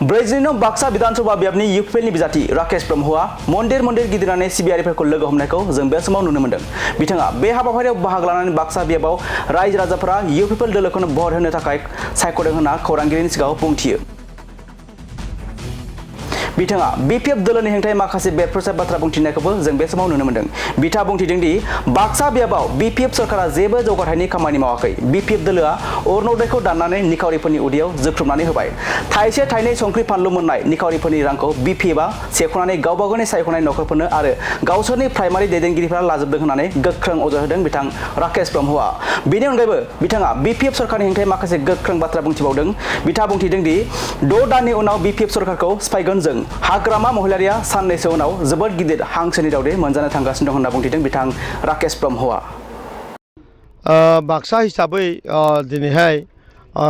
ब्रैजिनो बाक्सा विधानसभा बियाबनि इउपिएलनि बिजाथि राकेश ब्रह्मआ मन्दिर गिदिंनानै सिबियारिफोरखौ लोगो हमनायखौ जों बे समाव नुनो मोन्दों। बिथाङा बे हाबाफारियाव बाहागो लानानै बाक्सा बियाबाव रायजो राजाफोरा इउपिएल दोलोखौनो भट होनो थाखाय सायख'दों होनना खौरांगिरिनि सिगाङाव बुंथियो। बिथाङा बीपीएफ दोलोनि हेंथायै माखासे बेरफ्रुनाय बाथ्रा बुंथिनायखौबो जों बे समाव नुनो मोन्दों। बिथाङा बुंथिदों दि बाक्सा बियाबाव बीपीएफ सरकारा जेबो जौगाथायनि खामानि मावाखै। बीपीएफ दोलोआ अरुणोदयखौ दाननानै निखावरिफोरनि उदैयाव जोख्रुबनानै होबाय। थाइसे थाइनै संख्रि फानलु मोननाय निखावरिफोरनि रांखौ बीपीएफआ सेख'नानै गावबा गावनि सायख'नाय नखरफोरनो आरो गावसोरनि प्राइमारि दैदेनगिरिफोरा लाजोबदों होननानै गोख्रों अजद होदों बिथां राकेश ब्रह्मआ। बेनि अनगायैबो बिथाङा बीपीएफ सरकारनि हेंथायै माखासे गोख्रों बाथ्रा बुंथिबावदों। बिथाङा बुंथिदों दि 6 दाननि उनाव बीपीएफ सरकारखौ सिफायगोन जों। हाग्रामा महिलारिया साननैसो उनाव जोबोद गिदिर हांसोनि दावदै मोनजानो थांगासिनो दं होनना बुंथिदों बिथां राकेश ब्रह्मआ। बाक्सा हिसाबै दिनैहाय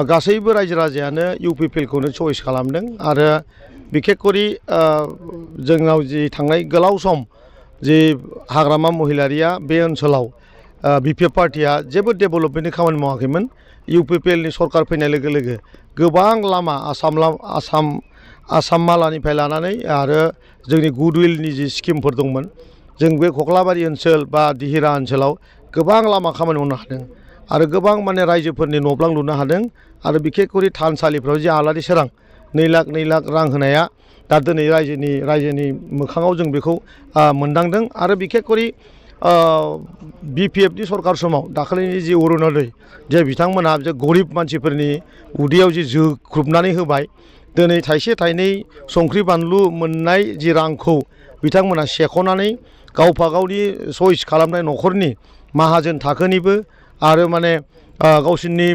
गासैबो रायजो राजायानो इउपिपिएलखौनो चइस खालामदों आरो बिखेखकरि जोंनाव जि थांनाय गोलाव सम जि हाग्रामा महिलारिया बे ओनसोलाव बीपीएफ पार्टिया जेबो डेभेलपमेन्टनि खामानि मावाखैमोन। इउपिपिएलनि सरकार फैनाय लोगो लोगो गोबां लामा आसाम मालानिफ्राय लानानै आरो जोंनि गुडविलनि जि स्किमफोर दंमोन जों बे कक्लाबारि ओनसोल बा दिहिरा ओनसोलाव गोबां लामा खामानि मावनो हादों आरो गोबां माने रायजोफोरनि न'ब्लां लुनो हादों आरो बिखेखकरि थानसालिफ्राव जि आलारि सोरां 2 लाख रां होनाया दा दिनै रायजोनि मोखाङाव जों बेखौ मोनदांदों आरो बिखेखकरि बीपीएफनि सरकार समाव दाखालिनि जि अरुणोदय जे बिथांमोना जे गरिब मानसिफोरनि उदैयाव जि जोख्रुबनानै होबाय। दिनै थाइसे थाइनै संख्रि बानलु मोननाय जि रांखौ बिथांमोना सेख'नानै गावबा गावनि चइस खालामनाय न'खरनि माहाजोन थाखोनिबो आरो माने गावसोरनि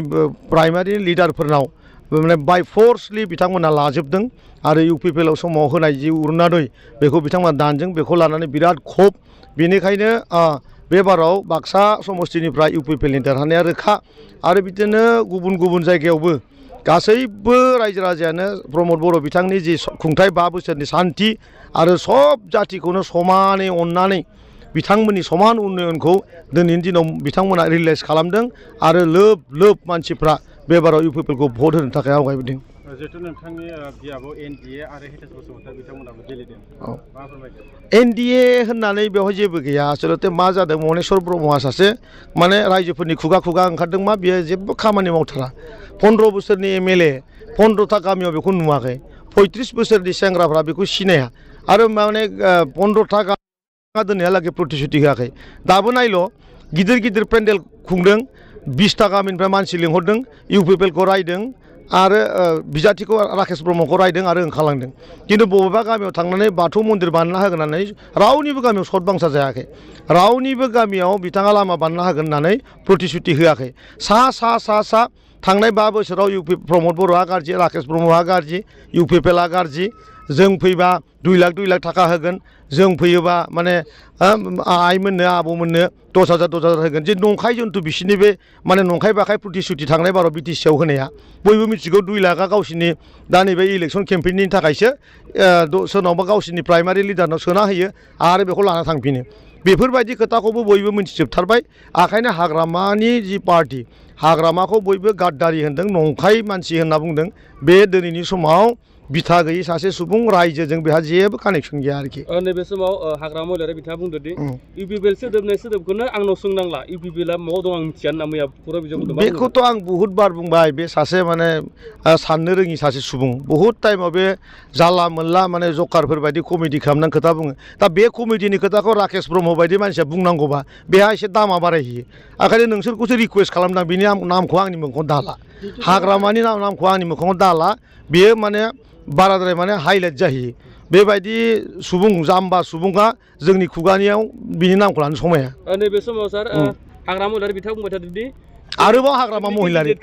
प्राइमारि लिडारफोरनाव माने बाय फर्सलि बिथांमोना लाजोबदों आरो इउपिपिएल समाव होनाय जि अरुणोदय बेखौ बिथांमोना दानदों। बेखौ लानानै बिराद खब। बेनिखायनो बे बाराव बाक्सा समस्तिनिफ्राय इउपिपिएलनि देरहानाया रोखा आरो बिदिनो गुबुन जायगायावबो गासैबो रायजो राजायानो प्रमद बर' बिथांनि जि खुंथाय 5 बोसोरनि सान्थि आरो सब जाथिखौनो समानै अननानै बिथांमोननि समान उन्नयनखौ दिनैनि दिनाव बिथांमोना रियेलाइज खालामदों आरो लोब मानसिफ्रा बे बाराव इउपिपिएलखौ भट होनो थाखाय आवगायबोदों। जिहेतु नोंथांनि बियाबाव एनडिए आरो हितेश बसुमतारी बिथांमोनाबो गेलेदों। मा फोरमायदों? एनडिए होननानै बेवहाय जेबो गैया। आसलते मा जादों मनेस्वर ब्रह्मआ सासे माने रायजोफोरनि खुगा ओंखारदों मा बियो जेबो खामानि मावथारा। 15 बोसोरनि एमएलए 15था गामियाव बेखौ नुवाखै। 35 बोसोरनि सेंग्राफ्रा बेखौ सिनाया आरो माने 15था दोनैहालागै प्रतिश्रुति होआखै। दाबो नायल' गिदिर पेन्डेल खुंदों 20था गामिनिफ्राय मानसि लिंहरदों इउपिपिएलखौ रायदों आरो बिजाथिखौ राकेश ब्रह्मखौ रायदों आरो ओंखारलांदों। खिन्थु बबेबा गामियाव थांनानै बाथौ मन्दिर बानायना होगोन होननानै रावनिबो गामियाव सतबांसा जायाखै। रावनिबो गामियाव बिथाङा लामा बानायना होगोन होननानै प्रतिश्रुति होआखै। सा थांनाय 5 बोसोराव प्रमद बर'आ गाज्रि, राकेश ब्रह्मआ गाज्रि, इउपिपिएलआ गाज्रि। जों फैबा 2 लाख थाखा होगोन। जों फैयोबा माने आइमोननो आबौमोननो 10,000 होगोन। जे नंखाय जन्थु बिसोरनि बे माने नंखाय बाखाय प्रतिश्रुति थांनाय बाराव बिटिसिआव होनाया बयबो मिथिगौ। 2 लाखआ गावसिनि दा नैबे इलेक्सन केम्पेइननि थाखायसो सोरनावबा गावसिनि प्राइमारि लिडारनाव सोना होयो आरो बेखौ लाना थांफिनो। बेफोरबायदि खोथाखौबो बयबो मिथिजोबथारबाय। ओंखायनो हाग्रामानि जि पार्टि हाग्रामाखौ बयबो गाद्दारि होनदों, नंखाय मानसि होनना बुंदों। बे दिनैनि समाव बिथा गैयै सासे सुबुं, रायजोजों बेहा जेबो कानेक्सन गैया आरोखि। नैबे समाव हाग्रामा महिलारि बिथाङा बुंदों दि इउपिपिएल सोदोबखौनो आंनाव सोंनांला, इउपिपिएलआ माव दं आं मिथिया होनना मैया खौरां बिजों बुंदों। बेखौथ' आं बहुद बार बुंबाय। बे सासे माने साननो रोङि सासे सुबुं। बहुद टाइमाव बे जाला मोनला माने जकारफोर बायदि कमेडि खालामनानै खोथा बुङो। दा बे कमेडिनि खोथाखौ राकेश ब्रह्म बायदि मानसिया बुंनांगौबा बेहा एसे दामा बारायहैयो। ओंखायनो नोंसोरखौसो रिकुवेस्ट खालामदों बिनि नामखौ आंनि मोखाङाव दाला, हाग्रामानि नामखौ आंनि मोखाङाव दाला। बेयो माने बाराद्राय माने हाइलाइट जाहैयो। बेबायदि सुबुं जाम्बा सुबुङा जोंनि खुगानियाव बिनि नामखौ लानो समाया। नैबे समाव सार हाग्रामा महिलारि बिथाङा बुंबाय थादों दि आरोबाव हाग्रामा महिलारि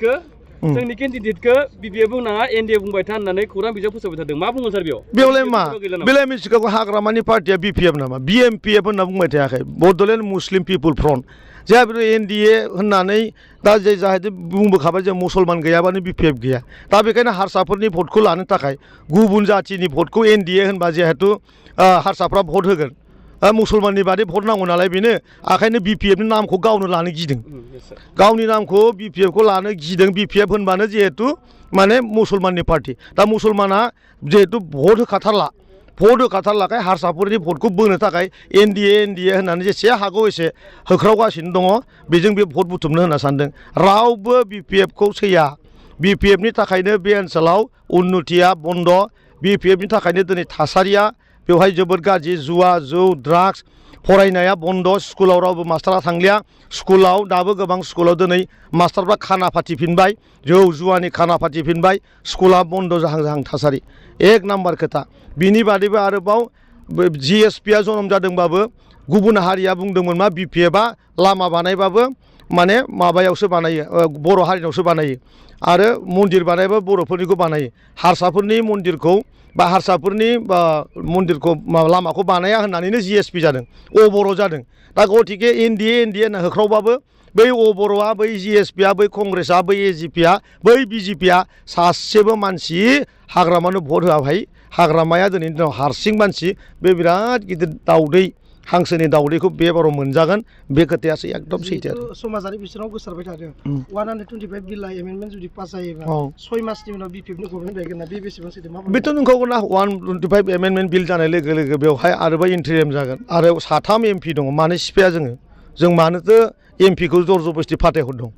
जोंनि केन्डिडेटखौ बिपिएफ बुंनाङा एनडिए बुंबाय था होननानै खौरां बिजों फोसावबाय थादों। मा बुङो सार बेयावलाय मा बेलाय मिथिगौ हाग्रामानि पार्टिया बिपिएफ नामा? बिएमपिएफ होनना बुंबाय थायाखै। बड'लेण्ड मुस्लिम पिपुल फ्रन्ट जोंहा बे एनडिए होननानै दा जाहाथे बुंबोखाबाय जों मुसलमान गैयाबानो बिपिएफ गैया। दा बेखायनो हारसाफोरनि भटखौ लानो थाखाय गुबुन जाथिनि भटखौ एनडिए होनबा जिहेतु हारसाफ्रा भट होगोन। मुसलमाननि बादै भट नांगौ नालाय बेनो। ओंखायनो बिपिएफनि नामखौ गावनो लानो गिदों। गावनि नामखौ बिपिएफखौ लानो गिदों। बिपिएफ होनबानो जिहेतु माने मुसलमाननि पार्टी दा मुसलमाना जिहेतु भट होखाथारलाखाय हारसाफोरनि भटखौ बोनो थाखाय एनडिए होननानै जेसे हागौ एसे होख्रावगासिनो दङ बेजों बे भट बुथुमनो होनना सानदों रावबो बिपिएफखौ सैया बिपिएफनि थाखायनो बे ओनसोलाव उन्नतिया बन्द बिपिएफनि थाखायनो दिनै थासारिया बेवहाय जोबोद गाज्रि जुवा जौ ड्राग्स फरायनाया बन्द स्कुलाव रावबो मास्टारा थांलिया स्कुलाव दाबो गोबां स्कुलाव दिनै मास्टारफ्रा खाना फाथिफिनबाय जौ जुवानि खाना फाथिफिनबाय स्कुला बन्द जाहां थासारि एक नाम्बार खोथा बिनि बादैबो आरोबाव जिएसपिआ जन्म जादोंबाबो गुबुन हारिया बुंदोंमोन मा बिपिएफआ लामा बानायबाबो माने माबायावसो बानायो बर' हारिनावसो बानायो आरो मन्दिर बानायबाबो बर'फोरनिखौ बानायो हारसाफोरनि मन्दिरखौ बा हारसाफोरनि मन्दिरखौ लामाखौ बानाया होननानैनो जिएसपि जादों अबर' जादों दा गथिखे एनडिए होनना होख्रावबाबो बै अबर'आ बै जिएसपिआ बै कंग्रेसआ बै एजिपिआ बै बिजेपिआ सासेबो मानसि हाग्रामानो भट होआखै हाग्रामाया दिनैनि दिनाव हारसिं मानसि बे बिराद गिदिर दाउदै हांसोनि दाउदैखौ बे बाराव मोनजागोन बे खोथायासो एकदम सैथो आरो समाजारि बिसोराव गोसारबाय थादों 125 बिल एमेन्डमेन्ट जुदि पास जायोबा 6 मासनि उनाव बिपिएफनि गभर्नमेन्ट बायगोन ना बे बेसेबां सैथो मा बेथ' नंखागौ ना 125 एमेन्डमेन्ट बिल जानाय लोगो लोगो बेवहाय आरोबाव इन्ट्रिम जागोन आरो 3 एमपि दङ मानो सिफाया जों मानोथो एमपिखौ जरजबस्ति फाथायहरदों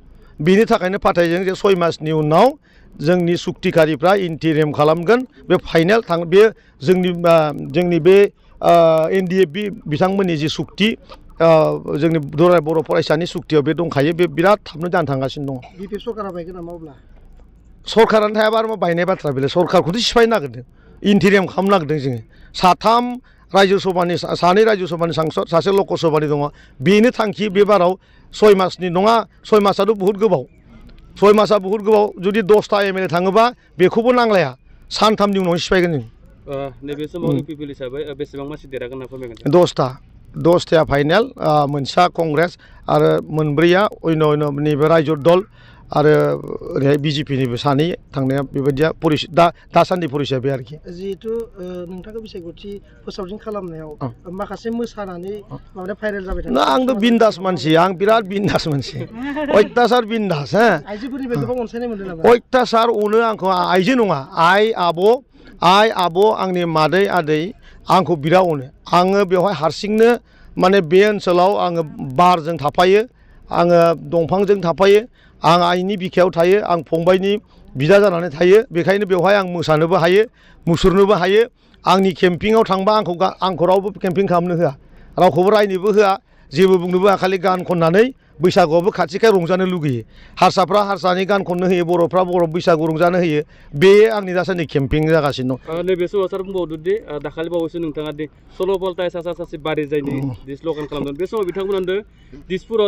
बिनि थाखायनो फाथायदों जे 6 मासनि उनाव जोंनि सुक्तिकारिफ्रा इन्टिरिम खालामगोन बे फाइनेल बे जोंनि बे एनडिए बिथांमोननि जि सुक्ति जोंनि दुलाराय बर' फरायसानि सुक्तियाव बे दंखायो बे बिराद थाबनो जानो थांगासिनो दङ बिपिएफ सरकारा बायगोन नामा अब्ला सरकारानो थायाबा आरो मा बायनाय बाथ्रा बेलाय सरकारखौथ' सिफायनो नागिरदों इन्टिरिम खालामनो नागिरदों जोङो सानै रायजो सभानि सांसद सासे लकसभानि दङ बेनो थांखि बे बाराव 6 मासनि नङा 6 मासआथ' बहुद गोबाव 6 मासआ बहुद गोबाव जुदि 10टा एमएलए थाङोबा बेखौबो नांलाया सानथामनि उनाव सिफायगोन जों नैबे समाव इउपिपिएल हिसाबै बेसेबां मानसि देरहागोन होनना फोरमायगोन 10टा फाइनेल मोनसेया कंग्रेस आरो मोनब्रैया अन्य नैबे रायजो दल आरो ओरैहाय बिजेपिनिबो सानै थांनाया बेबायदिया दासान्दि परिचय बे आरोखि जिहेतु नोंथांखौ बिसायख'थि फोसावजिं खालामनायाव माखासे मोसानानै माबाया भाइरेल जाबाय थादों आंथ' बिन्दास मानसि आं बिराद बिन्दास मानसि अयथासार बिन्दास हो आइजोफोरनिफ्राय गोबां अनसायनाय मोनदों नामा अयथासार अनो आंखौ आइजो नङा आइ आब' आंनि मादै आदै आंखौ बिराद अनो आङो बेवहाय हारसिंनो माने बे ओनसोलाव आङो बारजों थाफायो आङो दंफांजों थाफायो आं आइनि बिखायाव थायो आं फंबायनि बिदा जानानै थायो बेखायनो बेवहाय आं मोसानोबो हायो मुसुरनोबो हायो आंनि केम्पिंआव थांबा आंखौ रावबो केम्पिं खालामनो होआ रावखौबो रायनोबो होआ जेबो बुंनोबो होआ खालि गान खननानै बैसागुआवबो खाथिखाय रंजानो लुगैयो हारसाफ्रा हारसानि गान खननो होयो बर'फ्रा बर' बैसागु रंजानो होयो बे आंनि दासान्दि केम्पिं जागासिनो दं नैबे समाव सार बुंबावदो दि दाखालि बावैसो नोंथाङा दि सल'पलटाय सासे बारि जायनि स्ल'गान खालामदों बे समाव बिथांमोना होनदों दिसपुराव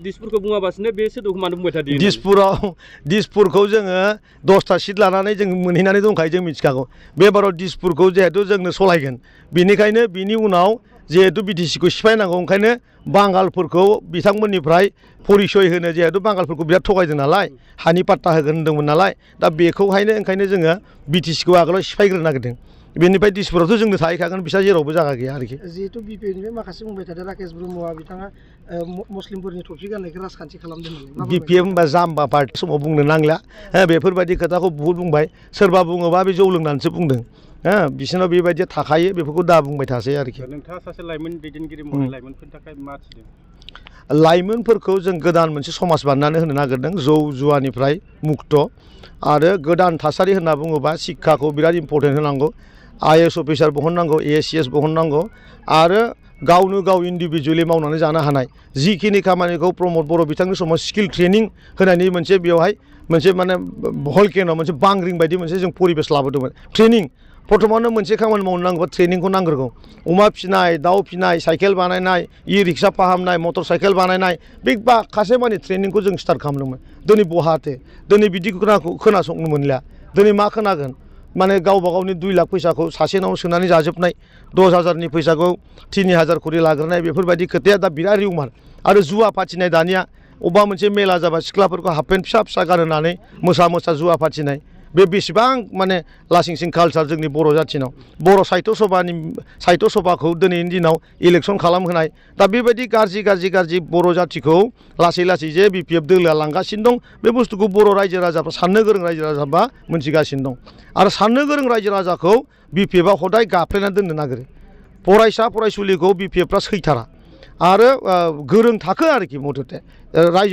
दिसपुरखौ बुङाबासिनो बे सोदोबखौ मानो बुंबाय थादों दिसपुरखौ जोङो 10टा सिट लानानै जों मोनहैनानै दंखायो जों मिथिखागौ बे बाराव दिसपुरखौ जिहेथु जोंनो सलायगोन बेनिखायनो बिनि उनाव जिहेतु बिटिसिखौ सिफायनांगौ ओंखायनो बांगालफोरखौ बिथांमोननिफ्राय परिचय होनो जिहेतु बांगालफोरखौ बिराद थगायदों नालाय हानि पाट्टा होगोन होनदोंमोन नालाय दा बेखौहायनो ओंखायनो जोङो बिटिसिखौ आगोलाव सिफायग्रोनो नागिरदों बेनिफ्राय दिसपुरावथ' जोंनो थाहैखागोन बिसोर जेरावबो जायगा गैया आरोखि जिहेतु बिपिएफनिफ्राय माखासे बुंबाय थादों राकेश ब्रह्मआ बिथाङा मुस्लिमफोरनि टफि गाननायखौ राजखान्थि खालामदों बिपिएफ होनबा जाम्बा पार्टि समाव बुंनो नांला बेफोरबायदि खोथाखौ बुहुद बुंबाय सोरबा बुङोबा बे जौ लोंनानैसो बुंदों बिसोरनाव बेबायदि थाखायो बेफोरखौ दा बुंबाय थासै आरोखि नोंथाङा सासे लाइमोन दैदेनगिरि महरै लाइमोनफोरनि थाखाय मा थिदों लाइमोनफोरखौ जों गोदान मोनसे समाज बानायनानै होनो नागिरदों जौ जुवानिफ्राय मुक्त आरो गोदान थासारि होनना बुङोबा शिक्षाखौ बिराद इम्पर्टेन्ट होनांगौ आइएएस अफिसार बहननांगौ एएससिएस बहननांगौ आरो गावनो गाव इन्डिभिजुवेलि मावनानै जानो हानाय जिखिनि खामानिखौ प्रमद बर' बिथांनि समाव स्किल ट्रेनिं होनायनि मोनसे बेवहाय मोनसे माने हलकेनाव मोनसे बांग्रिं बायदि मोनसे जों परिबेस लाबोदोंमोन ट्रेनिं प्रथमावनो मोनसे खामानि मावनो नांगौबा ट्रेनिंखौ नांग्रोगौ अमा फिसिनाय दाउ फिसिनाय साइकेल बानायनाय इ रिक्सा फाहामनाय मटर साइकेल बानायनाय बे माखासे माने ट्रेनिंखौ जों स्टार्ट खालामदोंमोन दिनै बहाथे दिनै बिदि खोनासंनो मोनलिया दिनै मा खोनागोन माने गावबा गावनि 2 लाख फैसाखौ सासेनाव सोनानै जाजोबनाय 10,000नि फैसाखौ 3,000 खरि लाग्रोनाय बेफोरबायदि खोथाया दा बिराद रिउमार आरो जुवा फाथिनाय दानिया अबेबा मोनसे मेला जाबा सिख्लाफोरखौ हाफ पेन्ट फिसा फिसा गानहोनानै मोसा जुवा फाथिनाय बे बेसेबां माने लासिंसिं कालचार जोंनि बर' जाथिनाव बर' साहित्य सभाखौ दिनैनि दिनाव इलेक्सन खालामहोनाय दा बेबायदि गाज्रि बर' जाथिखौ लासै लासै जे BPF दोलोआ लांगासिनो दं बे बुस्थुखौ बर' रायजो राजाफ्रा साननो गोरों रायजो राजाफ्रा मोनथिगासिनो दं आरो साननो गोरों रायजो राजाखौ BPFआ हदाय गाफ्लेनानै दोननो नागिरो फरायसा फरायसुलिखौ BPFफ्रा सैथारा आरो गोरों थाखो आरोखि मथथे रायजो